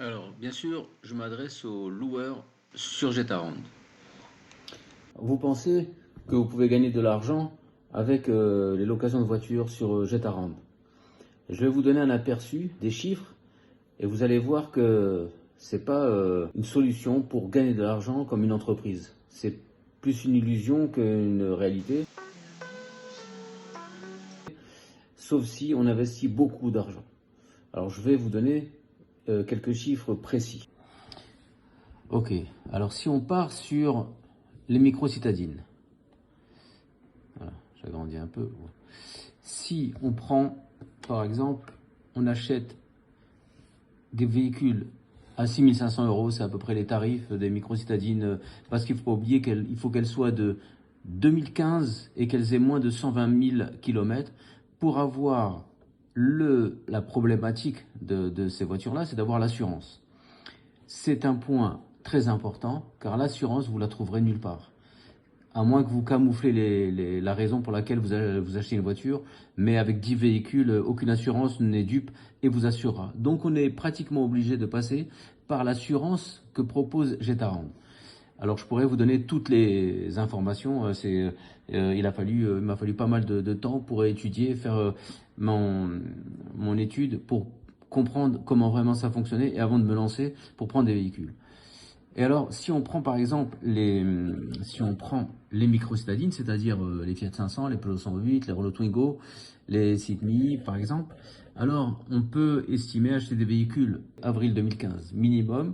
Alors, bien sûr, je m'adresse aux loueurs sur Jetarand. Vous pensez que vous pouvez gagner de l'argent avec les locations de voitures sur Jetarand. Je vais vous donner un aperçu des chiffres et vous allez voir que c'est pas une solution pour gagner de l'argent comme une entreprise. C'est plus une illusion qu'une réalité, sauf si on investit beaucoup d'argent. Alors je vais vous donner quelques chiffres précis. Ok, alors si on part sur les micro-citadines, voilà, j'agrandis un peu. Si on prend, par exemple, on achète des véhicules à 6 500 euros, c'est à peu près les tarifs des micro-citadines, parce qu'il ne faut pas oublier qu'il faut qu'elles soient de 2015 et qu'elles aient moins de 120 000 km pour avoir la problématique de ces voitures-là, c'est d'avoir l'assurance. C'est un point très important, car l'assurance, vous la trouverez nulle part. À moins que vous camouflez la raison pour laquelle vous achetez une voiture, mais avec 10 véhicules, aucune assurance n'est dupe et vous assurera. Donc on est pratiquement obligé de passer par l'assurance que propose Jetarand. Alors je pourrais vous donner toutes les informations. Il m'a fallu pas mal de temps pour étudier, faire mon étude pour comprendre comment vraiment ça fonctionnait et avant de me lancer pour prendre des véhicules. Et alors, si on prend par exemple les micro-citadines, c'est-à-dire les Fiat 500, les Peugeot 108, les Renault Twingo, les Sydney par exemple, alors on peut estimer acheter des véhicules avril 2015 minimum,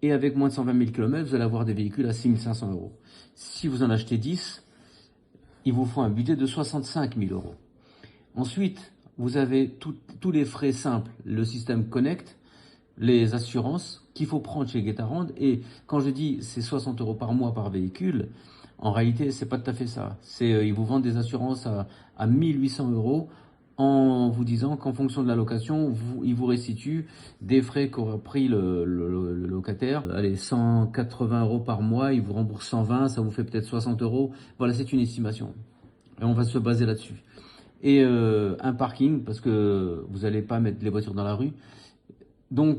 et avec moins de 120 000 km, vous allez avoir des véhicules à 6 500 euros. Si vous en achetez 10, il vous faut un budget de 65 000 euros. Ensuite, vous avez tous les frais simples, le système Connect, les assurances qu'il faut prendre chez Getarand. Et quand je dis c'est 60 euros par mois par véhicule, en réalité, c'est pas tout à fait ça. Ils vous vendent des assurances à 1800 euros en vous disant qu'en fonction de la location, ils vous restituent des frais qu'aura pris le locataire. Allez, 180 euros par mois, ils vous remboursent 120, ça vous fait peut-être 60 euros. Voilà, c'est une estimation. Et on va se baser là-dessus. Et un parking, parce que vous n'allez pas mettre les voitures dans la rue. Donc,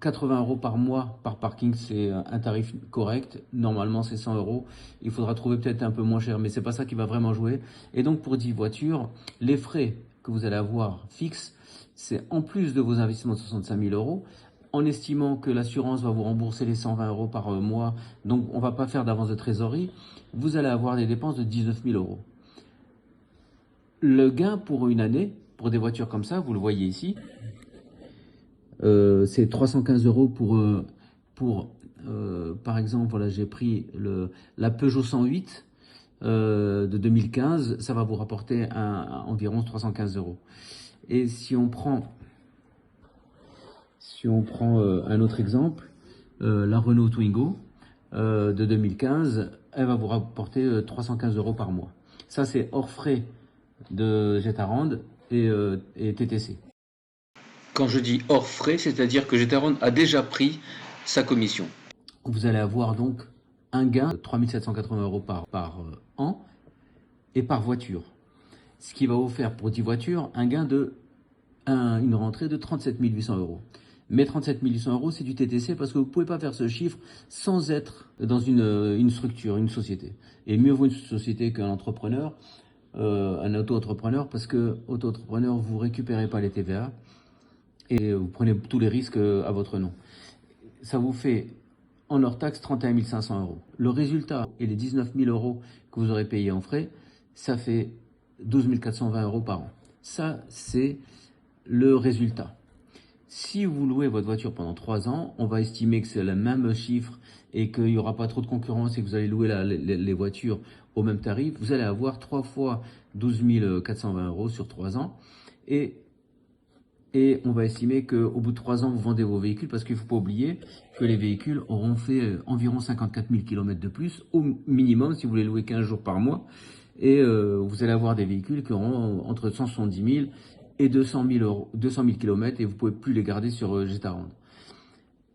80 euros par mois par parking, c'est un tarif correct. Normalement, c'est 100 euros. Il faudra trouver peut-être un peu moins cher, mais c'est pas ça qui va vraiment jouer. Et donc, pour 10 voitures, les frais que vous allez avoir fixes, c'est en plus de vos investissements de 65 000 euros, en estimant que l'assurance va vous rembourser les 120 euros par mois. Donc, on va pas faire d'avance de trésorerie. Vous allez avoir des dépenses de 19 000 euros. Le gain pour une année, pour des voitures comme ça, vous le voyez ici, c'est 315 euros par exemple, voilà, j'ai pris la Peugeot 108 de 2015, ça va vous rapporter environ 315 euros. Et si on prend un autre exemple, la Renault Twingo de 2015, elle va vous rapporter 315 euros par mois. Ça, c'est hors frais de Jetarand et TTC. Quand je dis hors frais, c'est-à-dire que Jetarand a déjà pris sa commission. Vous allez avoir donc un gain de 3 780 euros par an et par voiture. Ce qui va vous faire pour 10 voitures un gain une rentrée de 37 800 euros. Mais 37 800 euros, c'est du TTC parce que vous ne pouvez pas faire ce chiffre sans être dans une structure, une société. Et mieux vaut une société qu'un entrepreneur, un auto-entrepreneur, parce que auto-entrepreneur, vous ne récupérez pas les TVA et vous prenez tous les risques à votre nom. Ça vous fait, en hors taxe, 31 500 euros. Le résultat et les 19 000 euros que vous aurez payés en frais, ça fait 12 420 euros par an. Ça, c'est le résultat. Si vous louez votre voiture pendant 3 ans, on va estimer que c'est le même chiffre et qu'il n'y aura pas trop de concurrence et que vous allez louer les voitures au même tarif. Vous allez avoir 3 fois 12 420 euros sur 3 ans. Et on va estimer qu'au bout de 3 ans, vous vendez vos véhicules parce qu'il ne faut pas oublier que les véhicules auront fait environ 54 000 km de plus, au minimum, si vous les louez 15 jours par mois. Et vous allez avoir des véhicules qui auront entre 170 000 et 200 000 km et vous ne pouvez plus les garder sur Jetarand.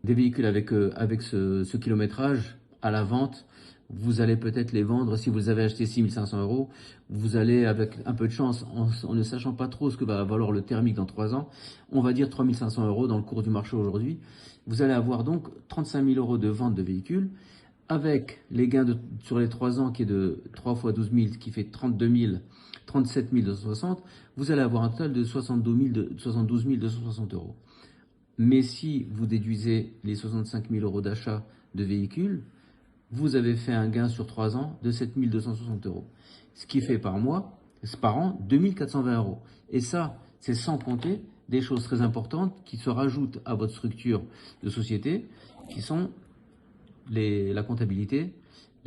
Des véhicules avec ce kilométrage à la vente, vous allez peut-être les vendre. Si vous les avez achetés 6 500 €, vous allez, avec un peu de chance, en ne sachant pas trop ce que va valoir le thermique dans 3 ans, on va dire 3 500 € dans le cours du marché aujourd'hui. Vous allez avoir donc 35 000 € de vente de véhicules, avec les gains sur les 3 ans qui est de 3 fois 12 000, qui fait 37 260, vous allez avoir un total de 72 260 €. Mais si vous déduisez les 65 000 € d'achat de véhicules, vous avez fait un gain sur 3 ans de 7 260 €. Ce qui fait par an, 2 420 €. Et ça, c'est sans compter des choses très importantes qui se rajoutent à votre structure de société, qui sont la comptabilité,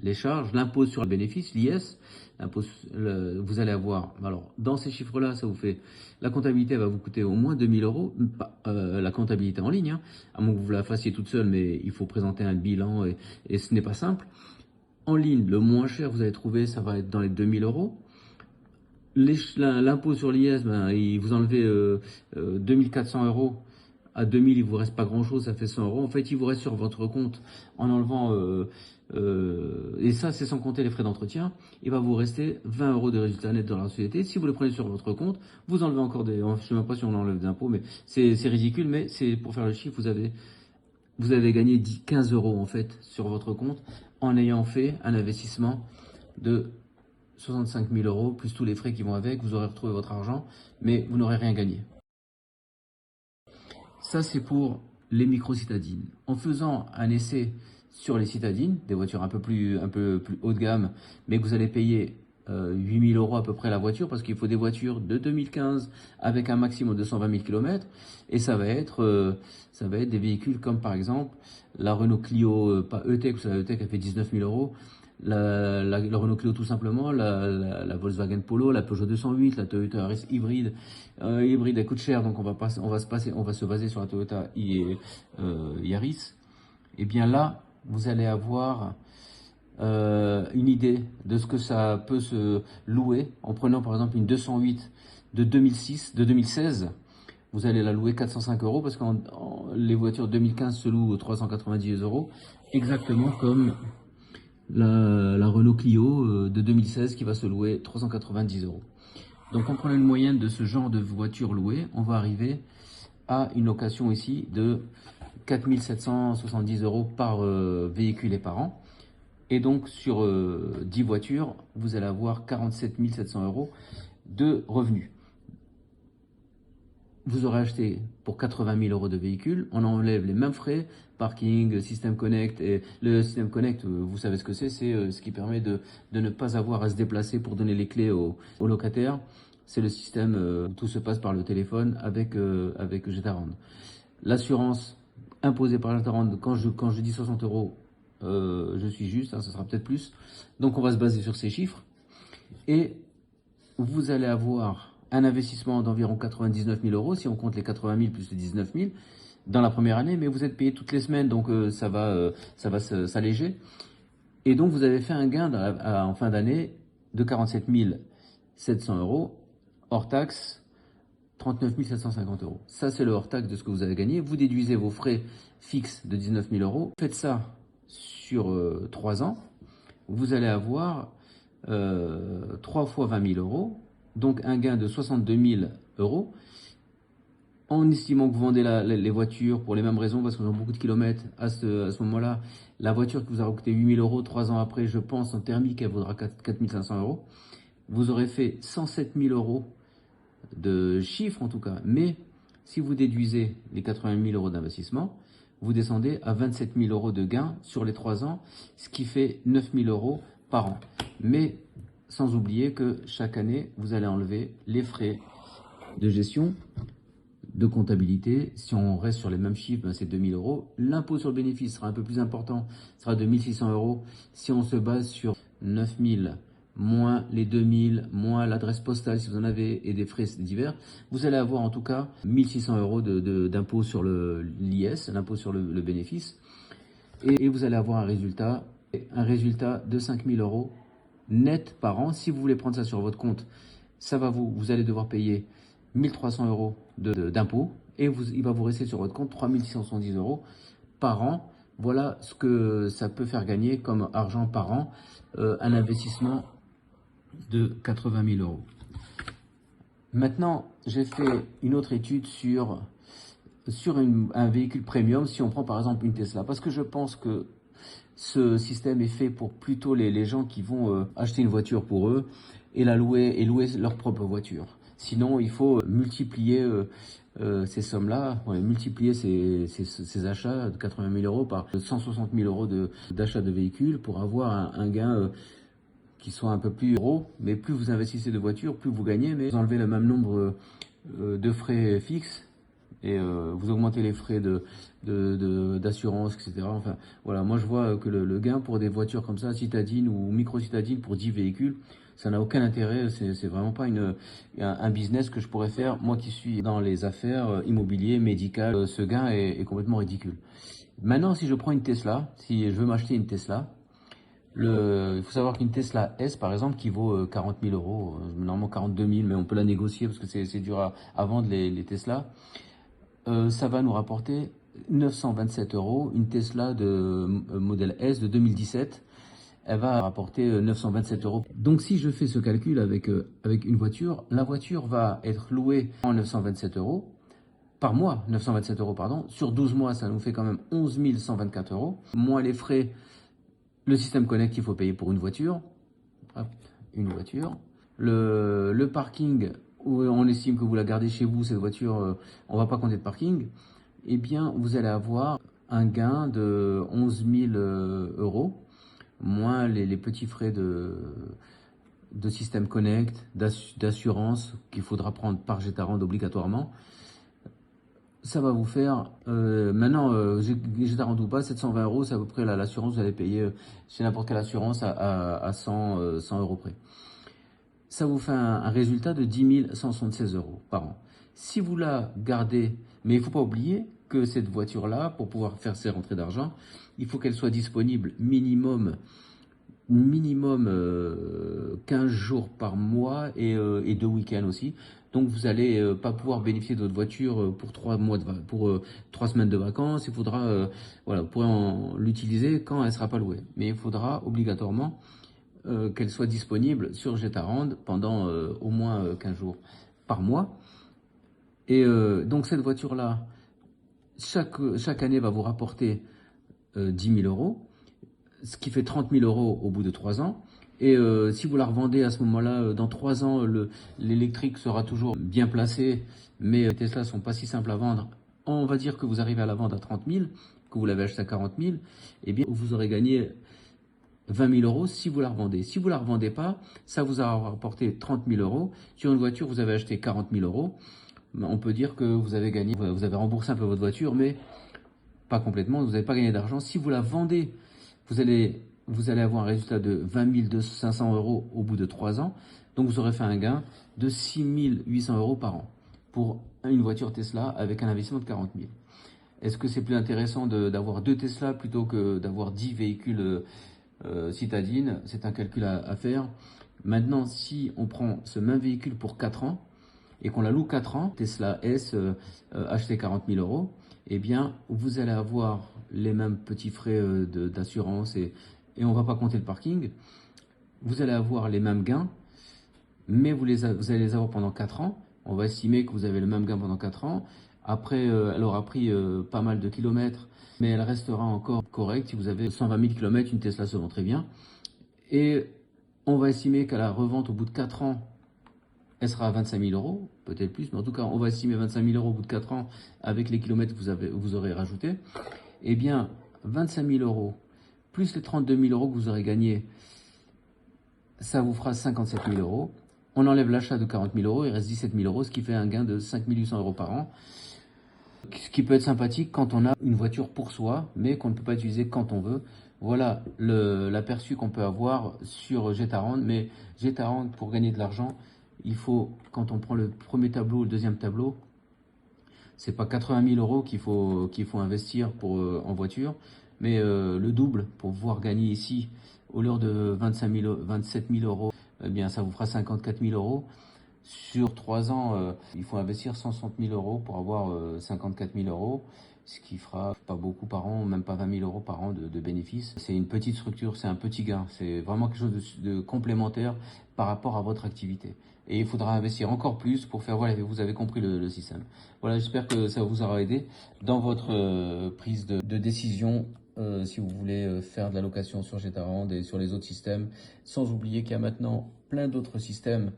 les charges, l'impôt sur le bénéfice, l'IS. Vous allez avoir, alors dans ces chiffres-là, ça vous fait, la comptabilité va vous coûter au moins 2 000 €, la comptabilité en ligne, hein, à moins que vous la fassiez toute seule, mais il faut présenter un bilan et ce n'est pas simple. En ligne, le moins cher, vous allez trouver, ça va être dans les 2 000 €. L'impôt sur l'IS, il vous enlevez 2 400 €. À 2000, il vous reste pas grand chose, ça fait 100 €. En fait, il vous reste sur votre compte, en enlevant, et ça, c'est sans compter les frais d'entretien, il va vous rester 20 € de résultat net dans la société. Si vous le prenez sur votre compte, vous enlevez encore je ne sais même pas si on enlève d'impôts, mais c'est ridicule, mais c'est pour faire le chiffre, vous avez gagné 15 € en fait sur votre compte en ayant fait un investissement de 65 000 € plus tous les frais qui vont avec. Vous aurez retrouvé votre argent, mais vous n'aurez rien gagné. Ça, c'est pour les micro-citadines. En faisant un essai sur les citadines, des voitures un peu plus haut de gamme, mais que vous allez payer 8 000 € à peu près la voiture, parce qu'il faut des voitures de 2015 avec un maximum de 120 000 km, et ça va être des véhicules comme par exemple la Renault Clio, pas E-Tech, parce que la E-Tech elle fait 19 000 €, la Renault Clio tout simplement, la Volkswagen Polo, la Peugeot 208, la Toyota Yaris hybride. Hybride, elle coûte cher, donc on va se baser sur la Toyota Yaris. Et bien là, vous allez avoir une idée de ce que ça peut se louer en prenant par exemple une 208 de 2016. Vous allez la louer 405 € parce que les voitures 2015 se louent 390 €, exactement comme la Renault Clio de 2016 qui va se louer 390 €. Donc en prenant une moyenne de ce genre de voiture louée, on va arriver à une location ici de 4 770 € par véhicule et par an. Et donc sur 10 voitures, vous allez avoir 47 700 € de revenus. Vous aurez acheté pour 80 000 € de véhicule, on enlève les mêmes frais, parking, système connect. Et le système connect, vous savez ce que c'est ce qui permet de ne pas avoir à se déplacer pour donner les clés aux locataires. C'est le système où tout se passe par le téléphone avec Jetarand. L'assurance imposée par Jetarand, quand je dis 60 €, je suis juste, hein, ça sera peut-être plus. Donc on va se baser sur ces chiffres. Et vous allez avoir un investissement d'environ 99 000 € si on compte les 80 000 plus les 19 000 dans la première année, mais vous êtes payé toutes les semaines, donc ça va s'alléger. Et donc vous avez fait un gain en fin d'année de 47 700 € hors taxe, 39 750 €. Ça, c'est le hors taxe de ce que vous avez gagné. Vous déduisez vos frais fixes de 19 000 €. Faites ça sur 3 ans. Vous allez avoir 3 fois 20 000 €, donc un gain de 62 000 €. En estimant que vous vendez les voitures pour les mêmes raisons, parce qu'ils ont beaucoup de kilomètres à ce moment-là, la voiture qui vous aura coûté 8 000 €, 3 ans après, je pense, en thermique, elle vaudra 4 500 €. Vous aurez fait 107 000 € de chiffre en tout cas, mais si vous déduisez les 80 000 € d'investissement, vous descendez à 27 000 € de gains sur les 3 ans, ce qui fait 9 000 € par an. Mais sans oublier que chaque année, vous allez enlever les frais de gestion, de comptabilité. Si on reste sur les mêmes chiffres, c'est 2 000 €. L'impôt sur le bénéfice sera un peu plus important, sera de 1 600 €. Si on se base sur 9 000 moins les 2000, moins l'adresse postale si vous en avez, et des frais divers, vous allez avoir en tout cas 1 600 € d'impôt sur l'IS, l'impôt sur le bénéfice, et vous allez avoir un résultat de 5 000 € net par an. Si vous voulez prendre ça sur votre compte, vous allez devoir payer 1 300 € d'impôt, et il va vous rester sur votre compte 3 670 € par an Voilà ce que ça peut faire gagner comme argent par an, un investissement de 80 000 euros. Maintenant, j'ai fait une autre étude sur un véhicule premium, si on prend par exemple une Tesla, parce que je pense que ce système est fait pour plutôt les gens qui vont acheter une voiture pour eux et la louer et louer leur propre voiture. Sinon, il faut multiplier ces sommes-là, multiplier ces achats de 80 000 euros par 160 000 euros d'achat de véhicules pour avoir un gain qui soit un peu plus gros. Mais plus vous investissez de voitures, plus vous gagnez, mais vous enlevez le même nombre de frais fixes et vous augmentez les frais d'assurance, etc. Enfin, voilà, moi je vois que le gain pour des voitures comme ça, citadines ou micro-citadines pour 10 véhicules, ça n'a aucun intérêt, c'est vraiment pas un business que je pourrais faire, moi qui suis dans les affaires immobilier, médicales, ce gain est complètement ridicule. Maintenant, si je prends une Tesla, si je veux m'acheter une Tesla, il faut savoir qu'une Tesla S, par exemple, qui vaut 40 000 euros, normalement 42 000, mais on peut la négocier parce que c'est dur à vendre les Tesla. Ça va nous rapporter 927 euros. Une Tesla de modèle S de 2017, elle va rapporter 927 euros. Donc si je fais ce calcul avec une voiture, la voiture va être louée en 927 euros. Par mois, 927 euros, pardon. Sur 12 mois, ça nous fait quand même 11 124 euros. Moins les frais, le système Connect qu'il faut payer pour une voiture. Hop, une voiture. Le parking, où on estime que vous la gardez chez vous, cette voiture, on ne va pas compter de parking. Eh bien, vous allez avoir un gain de 11 000 euros, moins les petits frais de système Connect, d'assurance qu'il faudra prendre par Getarand obligatoirement. Ça va vous faire, maintenant, Getarand ou pas, 720 euros, c'est à peu près l'assurance, vous allez payer chez n'importe quelle assurance à 100 euros près. Ça vous fait un résultat de 10 176 euros par an. Si vous la gardez, mais il ne faut pas oublier que cette voiture-là, pour pouvoir faire ses rentrées d'argent, il faut qu'elle soit disponible minimum 15 jours par mois et 2 week-ends aussi. Donc vous n'allez pas pouvoir bénéficier de votre voiture pour 3 semaines de vacances. Il faudra, voilà, vous pourrez l'utiliser quand elle ne sera pas louée. Mais il faudra obligatoirement qu'elle soit disponible sur Getarand pendant au moins 15 jours par mois. Et donc cette voiture-là, chaque année va vous rapporter 10 000 euros, ce qui fait 30 000 euros au bout de 3 ans. Et si vous la revendez à ce moment-là, dans 3 ans, l'électrique sera toujours bien placé, mais les Tesla ne sont pas si simples à vendre. On va dire que vous arrivez à la vendre à 30 000, que vous l'avez acheté à 40 000, eh bien vous aurez gagné 20 000 euros si vous la revendez. Si vous ne la revendez pas, ça vous a rapporté 30 000 euros. Sur une voiture, vous avez acheté 40 000 euros. On peut dire que vous avez gagné, vous avez remboursé un peu votre voiture, mais pas complètement, vous n'avez pas gagné d'argent. Si vous la vendez, vous allez avoir un résultat de 20 500 euros au bout de 3 ans. Donc vous aurez fait un gain de 6 800 euros par an pour une voiture Tesla avec un investissement de 40 000. Est-ce que c'est plus intéressant d'avoir 2 Tesla plutôt que d'avoir 10 véhicules citadines? C'est un calcul à faire. Maintenant, si on prend ce même véhicule pour 4 ans et qu'on la loue 4 ans, Tesla S acheté 40 000 euros, eh bien, vous allez avoir les mêmes petits frais d'assurance et on ne va pas compter le parking. Vous allez avoir les mêmes gains, mais vous allez les avoir pendant 4 ans. On va estimer que vous avez le même gain pendant 4 ans. Après, elle aura pris pas mal de kilomètres, mais elle restera encore correcte. Si vous avez 120 000 km, une Tesla se vend très bien. Et on va estimer qu'à la revente au bout de 4 ans, elle sera à 25 000 euros, peut-être plus, mais en tout cas, on va estimer 25 000 euros au bout de 4 ans avec les kilomètres que vous aurez rajoutés. Eh bien, 25 000 euros, plus les 32 000 euros que vous aurez gagnés, ça vous fera 57 000 euros. On enlève l'achat de 40 000 euros, il reste 17 000 euros, ce qui fait un gain de 5 800 euros par an. Ce qui peut être sympathique quand on a une voiture pour soi, mais qu'on ne peut pas utiliser quand on veut. Voilà l'aperçu qu'on peut avoir sur Getarand. Mais Getarand, pour gagner de l'argent, il faut, quand on prend le premier tableau ou le deuxième tableau, c'est pas 80 000 euros qu'il faut investir en voiture, mais le double pour pouvoir gagner ici, au lieu de 27 000 euros, eh bien ça vous fera 54 000 euros. Sur 3 ans, il faut investir 160 000 euros pour avoir 54 000 euros, ce qui fera pas beaucoup par an, même pas 20 000 euros par an de bénéfices. C'est une petite structure, c'est un petit gain, c'est vraiment quelque chose de complémentaire par rapport à votre activité. Et il faudra investir encore plus pour faire, voilà, vous avez compris le système. Voilà, j'espère que ça vous aura aidé dans votre prise de décision si vous voulez faire de la location sur Jetarand et sur les autres systèmes, sans oublier qu'il y a maintenant plein d'autres systèmes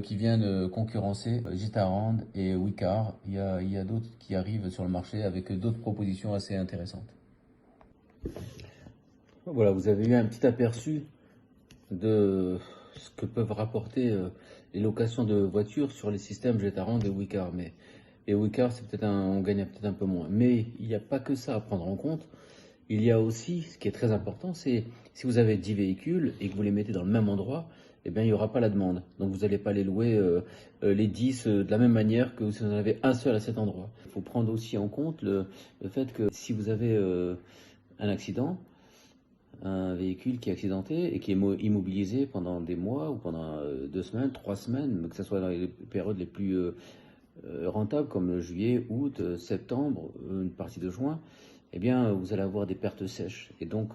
qui viennent concurrencer Jetarand et Wicar. Il y a d'autres qui arrivent sur le marché avec d'autres propositions assez intéressantes. Voilà, vous avez eu un petit aperçu de ce que peuvent rapporter les locations de voitures sur les systèmes Jetarand et Wicar. Et Wicar, on gagne peut-être un peu moins. Mais il n'y a pas que ça à prendre en compte. Il y a aussi, ce qui est très important, c'est si vous avez 10 véhicules et que vous les mettez dans le même endroit, eh bien, il n'y aura pas la demande. Donc, vous n'allez pas les louer les 10 de la même manière que si vous en avez un seul à cet endroit. Il faut prendre aussi en compte le fait que si vous avez un accident, un véhicule qui est accidenté et qui est immobilisé pendant des mois ou pendant 2 semaines, 3 semaines, que ce soit dans les périodes les plus rentables comme juillet, août, septembre, une partie de juin, eh bien, vous allez avoir des pertes sèches. Et donc,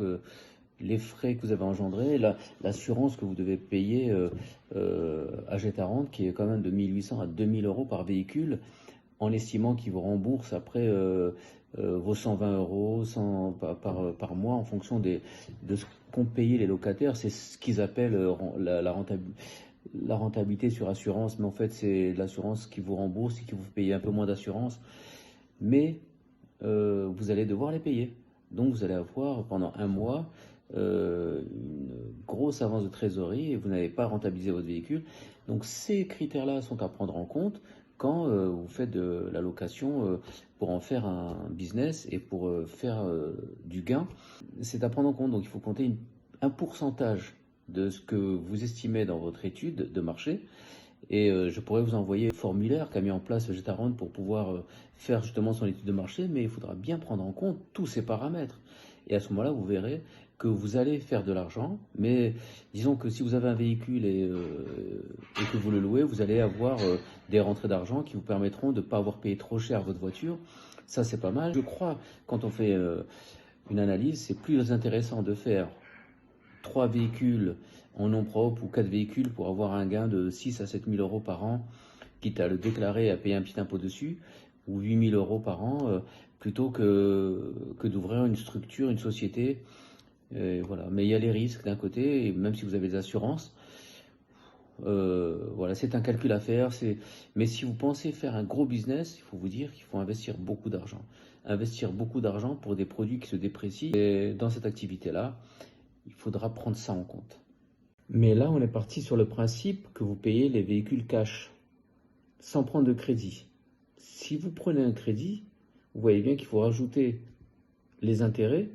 les frais que vous avez engendrés, l'assurance que vous devez payer à Jetarand, qui est quand même de 1 800 à 2 000 euros par véhicule, en estimant qu'il vous rembourse après vos 120 euros par mois en fonction de ce qu'ont payé les locataires. C'est ce qu'ils appellent la rentabilité sur assurance, mais en fait c'est l'assurance qui vous rembourse et qui vous fait payer un peu moins d'assurance, mais vous allez devoir les payer. Donc vous allez avoir pendant un mois une grosse avance de trésorerie et vous n'avez pas rentabilisé votre véhicule. Donc ces critères-là sont à prendre en compte quand vous faites de la location pour en faire un business et pour faire du gain. C'est à prendre en compte, donc il faut compter un pourcentage de ce que vous estimez dans votre étude de marché. Et je pourrais vous envoyer le formulaire qu'a mis en place Jetarand pour pouvoir faire justement son étude de marché, mais il faudra bien prendre en compte tous ces paramètres. Et à ce moment-là, vous verrez que vous allez faire de l'argent, mais disons que si vous avez un véhicule et que vous le louez, vous allez avoir des rentrées d'argent qui vous permettront de ne pas avoir payé trop cher votre voiture. Ça, c'est pas mal. Je crois, quand on fait une analyse, c'est plus intéressant de faire 3 véhicules en nom propre ou 4 véhicules pour avoir un gain de 6 à 7 000 euros par an, quitte à le déclarer et à payer un petit impôt dessus, ou 8 000 euros par an, plutôt que d'ouvrir une structure, une société. Voilà. Mais il y a les risques d'un côté, et même si vous avez des assurances, voilà, c'est un calcul à faire. Mais si vous pensez faire un gros business, il faut vous dire qu'il faut investir beaucoup d'argent. Investir beaucoup d'argent pour des produits qui se déprécient. Et dans cette activité-là, il faudra prendre ça en compte. Mais là, on est parti sur le principe que vous payez les véhicules cash, sans prendre de crédit. Si vous prenez un crédit, vous voyez bien qu'il faut rajouter les intérêts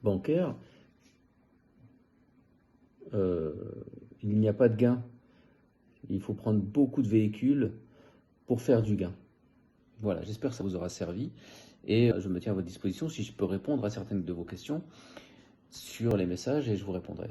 bancaires. Il n'y a pas de gain. Il faut prendre beaucoup de véhicules pour faire du gain. Voilà, j'espère que ça vous aura servi. Et je me tiens à votre disposition si je peux répondre à certaines de vos questions sur les messages et je vous répondrai.